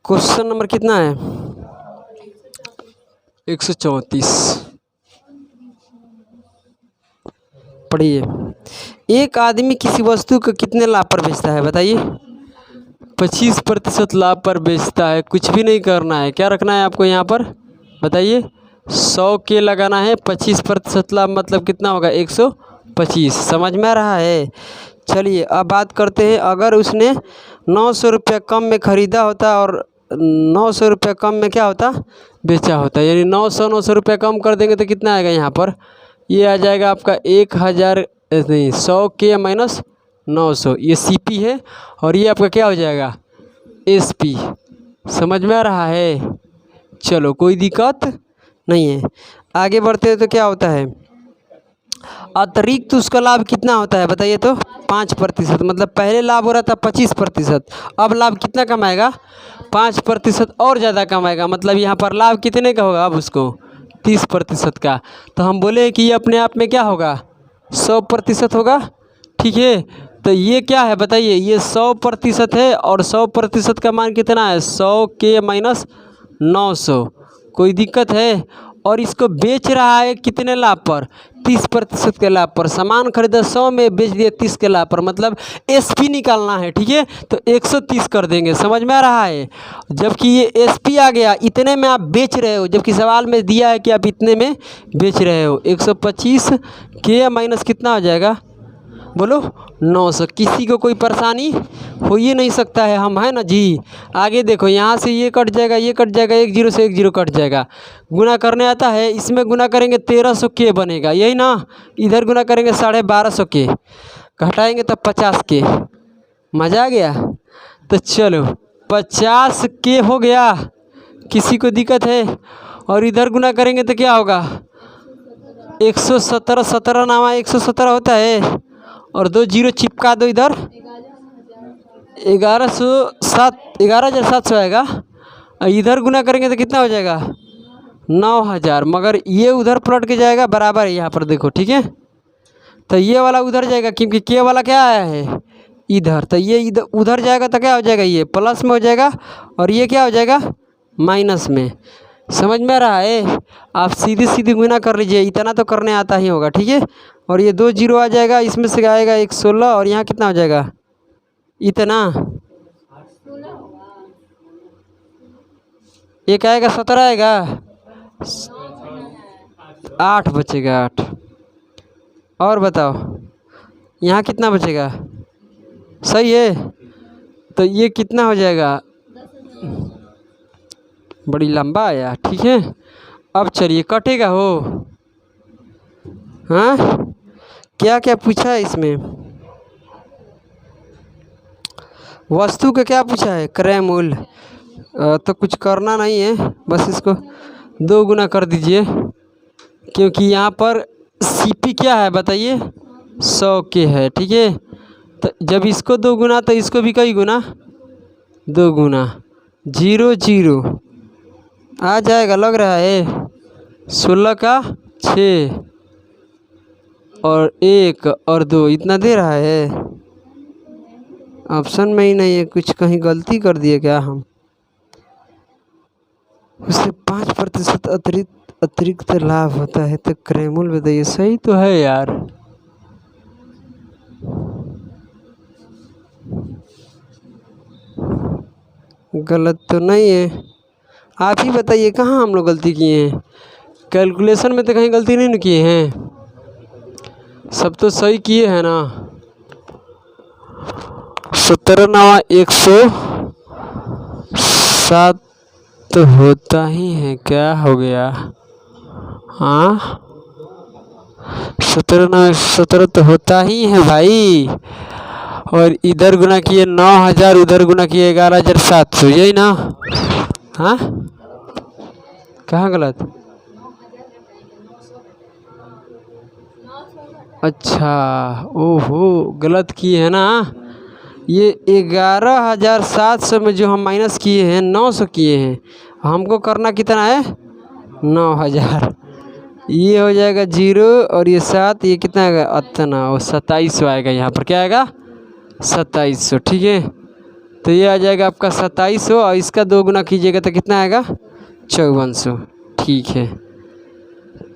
क्वेश्चन नंबर कितना है 134। पढ़िए। एक आदमी किसी वस्तु को कितने लाभ पर बेचता है, बताइए। 25% लाभ पर बेचता है। कुछ भी नहीं करना है, क्या रखना है आपको यहाँ पर बताइए, 100 के लगाना है। 25% लाभ मतलब कितना होगा 125। समझ में आ रहा है? चलिए अब बात करते हैं, अगर उसने 900 रुपये कम में ख़रीदा होता और 900 रुपये कम में क्या होता बेचा होता, यानी 900 रुपये कम कर देंगे तो कितना आएगा यहाँ पर, ये आ जाएगा आपका 1000 नहीं 100 के माइनस 900, ये CP है और ये आपका क्या हो जाएगा SP। समझ में आ रहा है? चलो कोई दिक्कत नहीं है। आगे बढ़ते हैं तो क्या होता है अतिरिक्त उसका लाभ कितना होता है बताइए तो 5%। मतलब पहले लाभ हो रहा था 25%, अब लाभ कितना कमाएगा 5% और ज़्यादा कमाएगा। मतलब यहाँ पर लाभ कितने का होगा अब उसको 30% का। तो हम बोले कि ये अपने आप में क्या होगा 100% होगा। ठीक है, तो ये क्या है बताइए, ये 100% है और 100% का मान कितना है 100 के माइनस 900। कोई दिक्कत है? और इसको बेच रहा है कितने लाभ पर 30% के लाभ पर। सामान खरीदा 100 में, बेच दिया 30 के लाभ पर। मतलब SP निकालना है। ठीक है, तो 130 कर देंगे। समझ में आ रहा है? जबकि ये SP आ गया, इतने में आप बेच रहे हो, जबकि सवाल में दिया है कि आप इतने में बेच रहे हो। 125 के माइनस कितना हो जाएगा बोलो 900। किसी को कोई परेशानी हो ही नहीं सकता है, हम है ना जी। आगे देखो, यहाँ से ये कट जाएगा, ये कट जाएगा, 1 0 से 1 0 कट जाएगा। गुना करने आता है, इसमें गुना करेंगे 1300 के बनेगा, यही ना। इधर गुना करेंगे 1250 के, घटाएंगे तब 50 के। मज़ा आ गया? तो चलो 50 के हो गया, किसी को दिक्कत है? और इधर गुना करेंगे तो क्या होगा 117, 17 नामा 117 होता है और 2 0 चिपका दो इधर, 11,700 आएगा। इधर गुना करेंगे तो कितना हो जाएगा 9,000। मगर ये उधर पलट के जाएगा, बराबर है यहाँ पर देखो। ठीक है, तो ये वाला उधर जाएगा क्योंकि के वाला क्या आया है इधर, तो ये इधर उधर जाएगा तो क्या हो जाएगा ये प्लस में हो जाएगा और ये क्या हो जाएगा माइनस में। समझ में आ रहा है? आप सीधी सीधी गुना कर लीजिए, इतना तो करने आता ही होगा। ठीक है, और ये 2 0 आ जाएगा, इसमें से आएगा 116 और यहाँ कितना हो जाएगा इतना, एक आएगा 17 आएगा, 8 बचेगा 8। और बताओ यहाँ कितना बचेगा? सही है, तो ये कितना हो जाएगा, बड़ी लंबा आया। ठीक है, अब चलिए कटेगा हो। हाँ, क्या क्या पूछा है इसमें? वस्तु का क्या पूछा है क्रय मूल्य। तो कुछ करना नहीं है, बस इसको 2 गुना कर दीजिए क्योंकि यहाँ पर CP क्या है बताइए 100 के है। ठीक है, तो जब इसको 2 गुना तो इसको भी कई गुना 2 गुना, 0 0 आ जाएगा लग रहा है 16 का 6 और 1 और 2 इतना दे रहा है। ऑप्शन में ही नहीं है, कुछ कहीं गलती कर दिए क्या हम? उससे 5% अतिरिक्त लाभ होता है तो क्रय मूल्य बताइए। सही तो है यार, गलत तो नहीं है। आप ही बताइए कहाँ हम लोग गलती किए हैं? कैलकुलेशन में तो कहीं गलती नहीं न किए हैं, सब तो सही किए हैं ना। 17 9 107 तो होता ही है, क्या हो गया? हाँ 17 9 117 तो होता ही है भाई। और इधर गुना किए 9,000, उधर गुना किए 11,700, यही ना। हाँ, कहाँ गलत? अच्छा, ओहो गलत किए हैं ना। ये 11,700 में जो हम माइनस किए हैं 900 किए हैं, हमको करना कितना है 9,000। ये हो जाएगा 0 और ये 7, ये कितना आएगा इतना, और 2700 आएगा। यहाँ पर क्या आएगा 2700। ठीक है, तो ये आ जाएगा आपका 2700 और इसका 2 गुना कीजिएगा तो कितना आएगा 5400। ठीक है,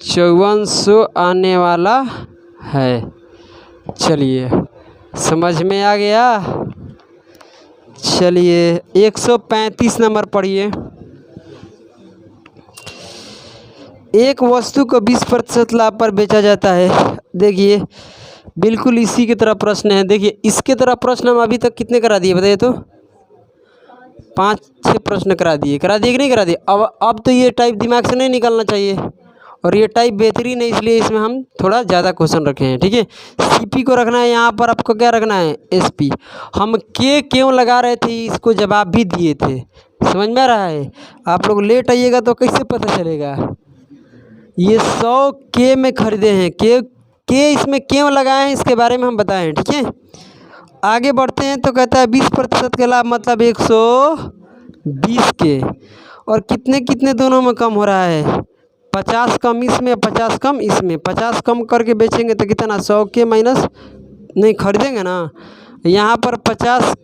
5400 आने वाला है। चलिए समझ में आ गया। चलिए 135 नंबर पढ़िए। एक वस्तु को 20% लाभ पर बेचा जाता है। देखिए बिल्कुल इसी की तरह प्रश्न है। देखिए इसके तरह प्रश्न हम अभी तक कितने करा दिए बताइए तो? 5-6 प्रश्न करा दिए कि नहीं करा दिए? अब तो ये टाइप दिमाग से नहीं निकलना चाहिए और ये टाइप बेहतरीन है, इसलिए इसमें हम थोड़ा ज़्यादा क्वेश्चन रखे हैं। ठीक है, सीपी को रखना है, यहाँ पर आपको क्या रखना है, एसपी। हम के क्यों लगा रहे थे इसको जवाब भी दिए थे, समझ में आ रहा है। आप लोग लेट आइएगा तो कैसे पता चलेगा। ये 100 के में खरीदे हैं, के इसमें क्यों लगाए हैं इसके बारे में हम बताएं। ठीक है, आगे बढ़ते हैं तो कहता है 20% के लाभ मतलब 120 के, और कितने कितने दोनों में कम हो रहा है, 50 कम इसमें 50 कम इसमें, 50 कम करके बेचेंगे तो कितना 100 के माइनस नहीं खरीदेंगे ना, यहाँ पर 50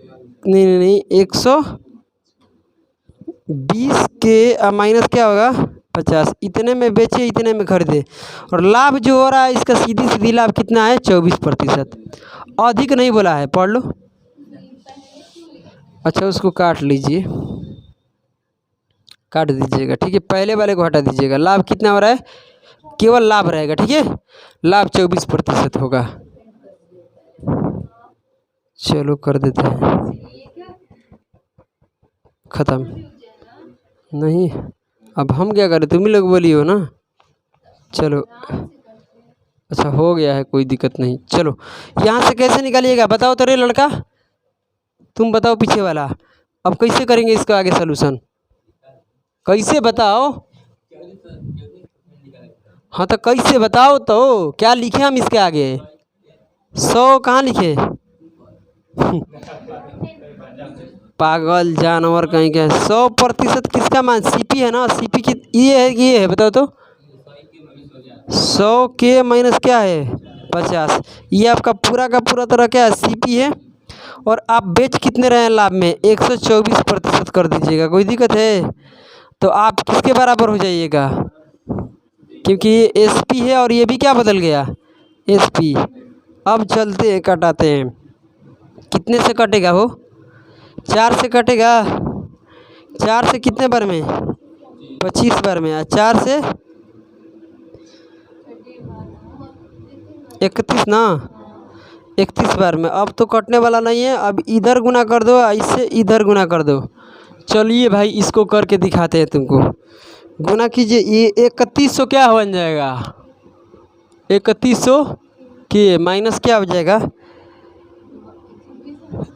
नहीं 120 के माइनस क्या होगा 50, इतने में बेचे इतने में खरीदे, और लाभ जो हो रहा है इसका सीधी सीधी लाभ कितना है 24%। अधिक नहीं बोला है, पढ़ लो। अच्छा उसको काट लीजिए, काट दीजिएगा। ठीक है, पहले वाले को हटा दीजिएगा। लाभ कितना हो रहा है, केवल लाभ रहेगा। ठीक है, लाभ 24% होगा। चलो कर देते हैं, ख़त्म। नहीं अब हम क्या करें, तुम ही लोग बोली हो ना। चलो अच्छा हो गया है, कोई दिक्कत नहीं। चलो यहाँ से कैसे निकालिएगा बताओ तो रे लड़का, तुम बताओ पीछे वाला। अब कैसे करेंगे इसका आगे सलूशन, कैसे बताओ। हाँ तो कैसे बताओ तो, क्या लिखे हम इसके आगे, 100 कहाँ लिखे पागल जानवर कहीं के। 100% किसका मान, सीपी है ना, सीपी की ये है कि ये है बताओ तो। 100 के माइनस क्या है 50, ये आपका पूरा का पूरा तरह क्या है सीपी है। और आप बेच कितने रहे हैं लाभ में, 124% कर दीजिएगा। कोई दिक्कत है तो आप किसके बराबर हो जाइएगा, क्योंकि ये एसपी है और ये भी क्या बदल गया एसपी। अब चलते हैं कटाते हैं, कितने से कटेगा वो, 4 से कटेगा। 4 से कितने बार में 25 बार में, 4 से 31 ना, 31 बार में। अब तो कटने वाला नहीं है, अब इधर गुना कर दो, इससे इधर गुना कर दो। चलिए भाई इसको करके दिखाते हैं तुमको, गुना कीजिए। ये 3100 क्या बन जाएगा, 3100 के माइनस क्या हो जाएगा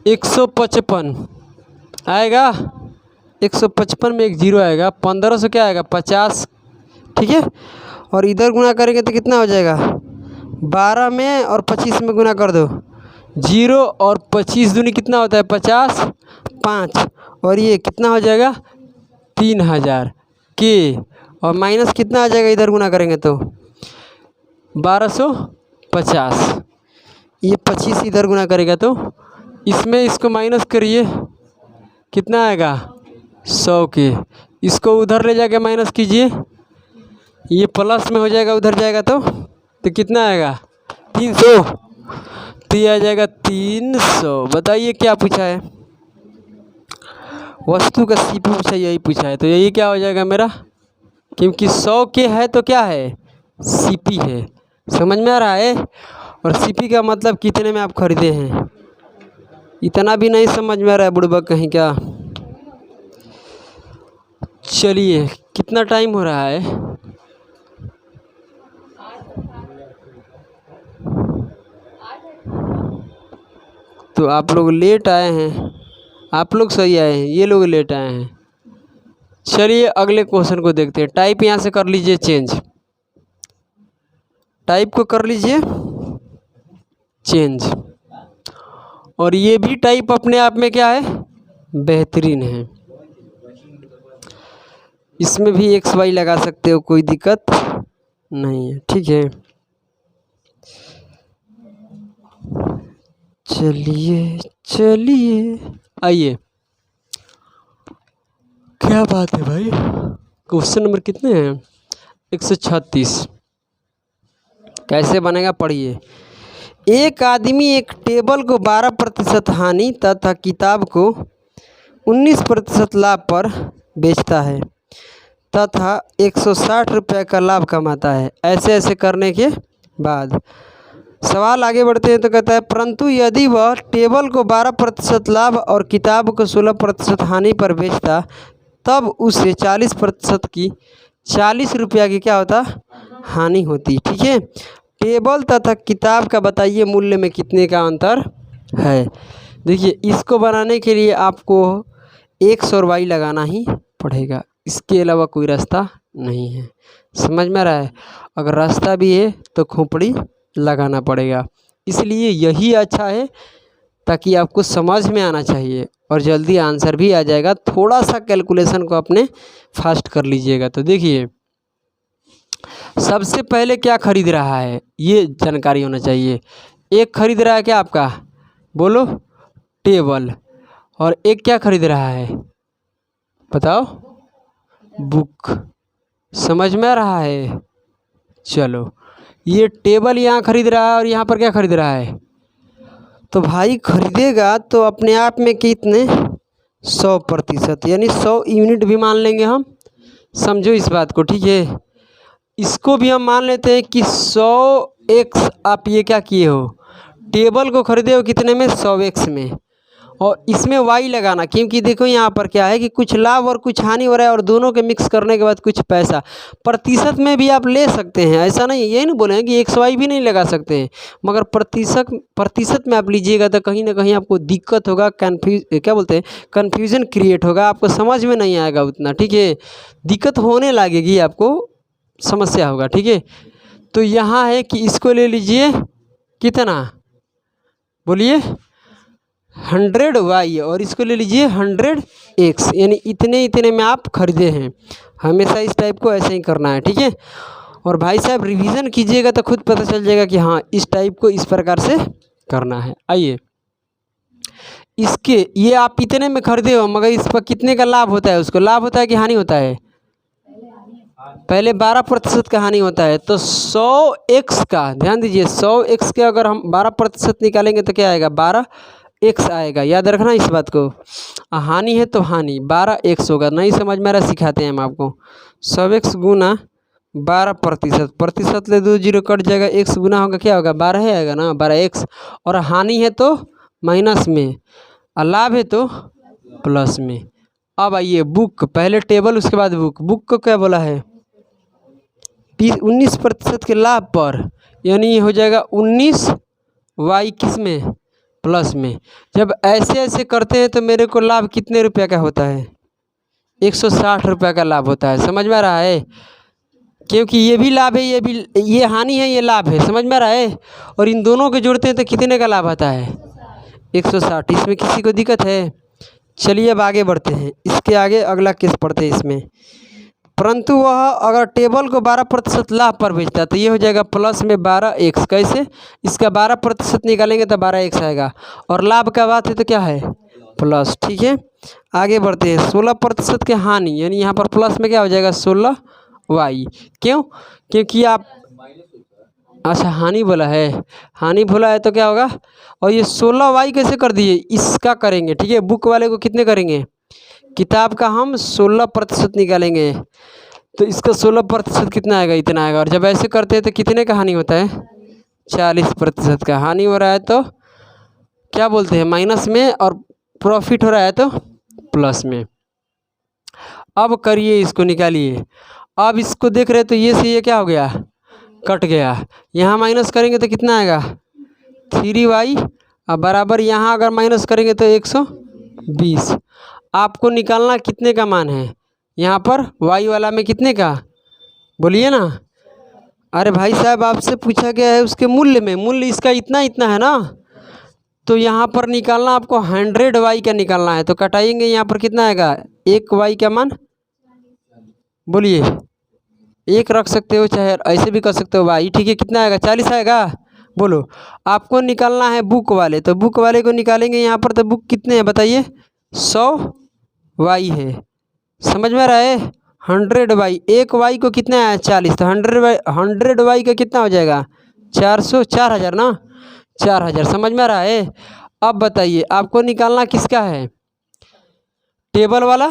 155 आएगा, 155 में एक जीरो आएगा, 1500 क्या आएगा 50। ठीक है, और इधर गुना करेंगे तो कितना हो जाएगा 12 में, और 25 में गुना कर दो, जीरो और 25 दूनी कितना होता है 50, 5, और ये कितना हो जाएगा 3000 के, और माइनस कितना आ जाएगा इधर गुना करेंगे तो 1250। ये 25 इधर गुना करेगा तो इसमें इसको माइनस करिए, कितना आएगा 100 के, इसको उधर ले जाके माइनस कीजिए, ये प्लस में हो जाएगा, उधर जाएगा तो कितना आएगा 300, तो ये आ जाएगा 300। बताइए क्या पूछा है, वस्तु का सीपी पूछा, यही पूछा है, तो यही क्या हो जाएगा मेरा, क्योंकि 100 के है तो क्या है सीपी है। समझ में आ रहा है, और सीपी का मतलब कितने में आप खरीदे हैं, इतना भी नहीं समझ में आ रहा है बुड़बक कहीं क्या। चलिए कितना टाइम हो रहा है, तो आप लोग लेट आए हैं, आप लोग सही आए हैं, ये लोग लेट आए हैं। चलिए अगले क्वेश्चन को देखते हैं। टाइप यहाँ से कर लीजिए चेंज, टाइप को कर लीजिए चेंज, और ये भी टाइप अपने आप में क्या है बेहतरीन है, इसमें भी एक्स वाई लगा सकते हो, कोई दिक्कत नहीं है। ठीक है, चलिए चलिए आइए, क्या बात है भाई। क्वेश्चन नंबर कितने हैं 136। कैसे बनेगा पढ़िए। एक आदमी एक टेबल को 12% हानि तथा किताब को 19% लाभ पर बेचता है तथा 160 रुपये का लाभ कमाता है। ऐसे ऐसे करने के बाद सवाल आगे बढ़ते हैं तो कहता है परंतु यदि वह टेबल को 12% लाभ और किताब को 16% हानि पर बेचता तब उसे 40% की 40 रुपया की क्या होता हानि होती। ठीक है, टेबल तथा किताब का बताइए मूल्य में कितने का अंतर है। देखिए, इसको बनाने के लिए आपको x और y लगाना ही पड़ेगा, इसके अलावा कोई रास्ता नहीं है। समझ में आ रहा है? अगर रास्ता भी है तो खोपड़ी लगाना पड़ेगा, इसलिए यही अच्छा है, ताकि आपको समझ में आना चाहिए और जल्दी आंसर भी आ जाएगा। थोड़ा सा कैलकुलेशन को अपने फास्ट कर लीजिएगा। तो देखिए, सबसे पहले क्या खरीद रहा है ये जानकारी होना चाहिए। एक खरीद रहा है क्या आपका, बोलो, टेबल। और एक क्या खरीद रहा है, बताओ, बुक। समझ में आ रहा है? चलो, ये टेबल यहाँ खरीद रहा है और यहाँ पर क्या खरीद रहा है, तो भाई खरीदेगा तो अपने आप में कितने, 100%, यानी 100 यूनिट भी मान लेंगे हम। समझो इस बात को, ठीक है। इसको भी हम मान लेते हैं कि 100x आप ये क्या किए हो, टेबल को खरीदे हो कितने में, 100x में, और इसमें y लगाना, क्योंकि देखो यहाँ पर क्या है कि कुछ लाभ और कुछ हानि हो रहा है, और दोनों के मिक्स करने के बाद कुछ पैसा। प्रतिशत में भी आप ले सकते हैं, ऐसा नहीं है, यही नहीं बोले हैं कि XY भी नहीं लगा सकते हैं, मगर प्रतिशत में आप लीजिएगा तो कहीं ना कहीं आपको दिक्कत होगा, क्या बोलते हैं, कन्फ्यूज़न क्रिएट होगा, आपको समझ में नहीं आएगा उतना। ठीक है, दिक्कत होने लगेगी, आपको समस्या होगा। ठीक है, तो यहाँ है कि इसको ले लीजिए कितना, बोलिए, 100y, और इसको ले लीजिए 100x, यानी इतने इतने में आप खरीदे हैं। हमेशा इस टाइप को ऐसे ही करना है। ठीक है, और भाई साहब रिवीजन कीजिएगा तो खुद पता चल जाएगा कि हाँ इस टाइप को इस प्रकार से करना है। आइए, इसके ये आप इतने में खरीदे हो, मगर इस पर कितने का लाभ होता है, उसको लाभ होता है कि हानि होता है, पहले 12% का हानि होता है। तो 100x का ध्यान दीजिए, 100x के अगर हम 12% निकालेंगे तो क्या आएगा, 12x आएगा। याद रखना इस बात को, हानि है तो हानि 12x होगा। नहीं समझ में आ रहा, सिखाते हैं हम आपको। 100x गुना 12%, प्रतिशत ले 2 जीरो कट जाएगा, x गुना होगा क्या होगा, 12 ही आएगा ना, 12x। और हानि है तो माइनस में, और लाभ है तो प्लस में। अब आइए बुक, पहले टेबल उसके बाद बुक। बुक को क्या बोला है, 19% के लाभ पर, यानी ये हो जाएगा 19y किस में, प्लस में। जब ऐसे ऐसे करते हैं तो मेरे को लाभ कितने रुपये का होता है, 160 रुपये का लाभ होता है। समझ में आ रहा है? क्योंकि ये भी लाभ है, ये भी, ये हानि है, ये लाभ है। समझ में आ रहा है? और इन दोनों को जोड़ते हैं तो कितने का लाभ आता है, 160। इसमें किसी को दिक्कत है? चलिए अब आगे बढ़ते हैं, इसके आगे अगला केस पढ़ते हैं इसमें। परंतु वह अगर टेबल को 12% लाभ पर बेचता है तो ये हो जाएगा प्लस में 12x। कैसे, इसका 12% निकालेंगे तो 12x आएगा, और लाभ का बात है तो क्या है, प्लस। ठीक है, आगे बढ़ते हैं। 16% के हानि, यानी यहाँ पर प्लस में क्या हो जाएगा, 16y। क्यों, क्योंकि आप, अच्छा हानि बोला है, हानि बोला है तो क्या होगा, और ये 16y कैसे कर दिए, इसका करेंगे। ठीक है, बुक वाले को कितने करेंगे, किताब का हम 16% निकालेंगे, तो इसका 16% कितना आएगा, इतना आएगा। और जब ऐसे करते हैं तो कितने का हानि होता है, 40% का हानि हो रहा है, तो क्या बोलते हैं, माइनस में, और प्रॉफिट हो रहा है तो प्लस में। अब करिए, इसको निकालिए। अब इसको देख रहे हैं तो ये से ये क्या हो गया, कट गया। यहाँ माइनस करेंगे तो कितना आएगा, 3y, और बराबर यहाँ अगर माइनस करेंगे तो 120। आपको निकालना कितने का मान है, यहाँ पर y वाला में कितने का, बोलिए ना। अरे भाई साहब आपसे पूछा गया है उसके मूल्य में, मूल्य इसका इतना इतना है ना, तो यहाँ पर निकालना आपको 100y का निकालना है। तो कटाएंगे, यहाँ पर कितना आएगा, 1y का मान, बोलिए, 1 रख सकते हो, चाहे ऐसे भी कर सकते हो y। ठीक है, कितना आएगा, 40 आएगा। बोलो, आपको निकालना है बुक वाले, तो बुक वाले को निकालेंगे यहाँ पर, तो बुक कितने हैं बताइए, 100y है। समझ में आ रहा है, 100y, एक y को कितना है, 40, तो 100y का कितना हो जाएगा, 400, 4000 ना, 4000। समझ में आ रहा है? अब बताइए आपको निकालना किसका है, टेबल वाला,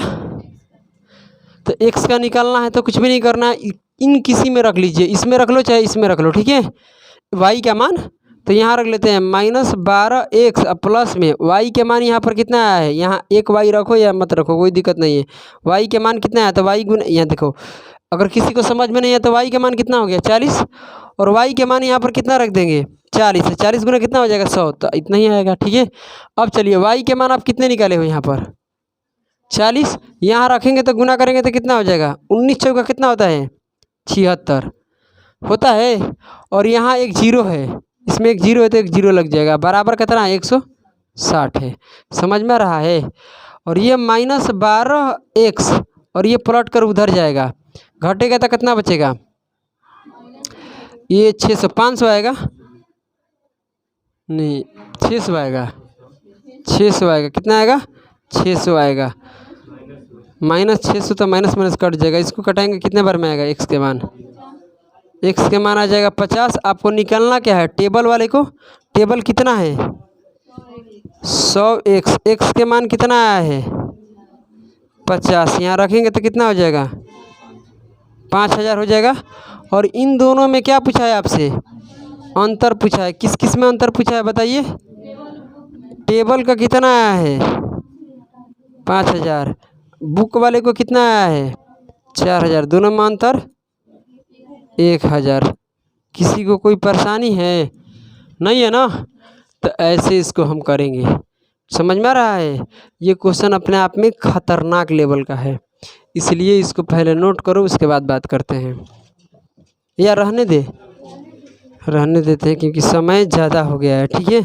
तो x का निकालना है, तो कुछ भी नहीं करना है, इन किसी में रख लीजिए, इसमें रख लो चाहे इसमें रख लो। ठीक है, y का मान तो यहाँ रख लेते हैं -12x, प्लस में y के मान यहाँ पर कितना आया है, यहाँ 1y रखो या मत रखो, कोई दिक्कत नहीं है। y के मान कितना है, तो y गुना, यहाँ देखो अगर किसी को समझ में नहीं है तो y का मान कितना हो गया 40 और y के मान यहाँ पर कितना रख देंगे 40 है। 40 गुना कितना हो जाएगा 100, तो इतना ही आएगा। ठीक है, अब चलिए y के मान आप कितने निकाले हो यहाँ पर 40, यहाँ रखेंगे तो गुना करेंगे तो कितना हो जाएगा 19 चौका कितना होता है 76 होता है। और यहाँ एक जीरो है, इसमें एक जीरो है तो एक जीरो लग जाएगा, बराबर कितना है 160 है। समझ में रहा है। और ये -12x और ये प्लॉट कर उधर जाएगा, घटेगा तो कितना बचेगा ये 600 500 आएगा नहीं 600 आएगा 600 आएगा कितना आएगा 600 आएगा। -600 तो माइनस माइनस कट जाएगा, इसको कटाएंगे कितने बार में आएगा x के मान आ जाएगा 50। आपको निकालना क्या है टेबल वाले को, टेबल कितना है 100x, x के मान कितना आया है 50, यहाँ रखेंगे तो कितना हो जाएगा 5000 हो जाएगा। और इन दोनों में क्या पूछा है आपसे अंतर पूछा है, किस किस में अंतर पूछा है बताइए। टेबल का कितना आया है 5000, बुक वाले को कितना आया है 4000, दोनों में अंतर 1000। किसी को कोई परेशानी है नहीं है ना, तो ऐसे इसको हम करेंगे। समझ में आ रहा है। ये क्वेश्चन अपने आप में खतरनाक लेवल का है, इसलिए इसको पहले नोट करो उसके बाद बात करते हैं। या रहने देते हैं क्योंकि समय ज़्यादा हो गया है। ठीक है,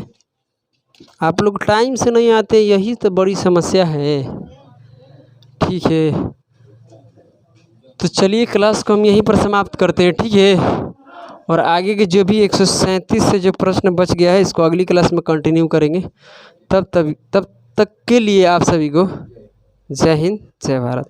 आप लोग टाइम से नहीं आते, यही तो बड़ी समस्या है। ठीक है, तो चलिए क्लास को हम यहीं पर समाप्त करते हैं। ठीक है, और आगे के जो भी 137 से जो प्रश्न बच गया है इसको अगली क्लास में कंटिन्यू करेंगे। तब तक के लिए आप सभी को जय हिंद जय भारत।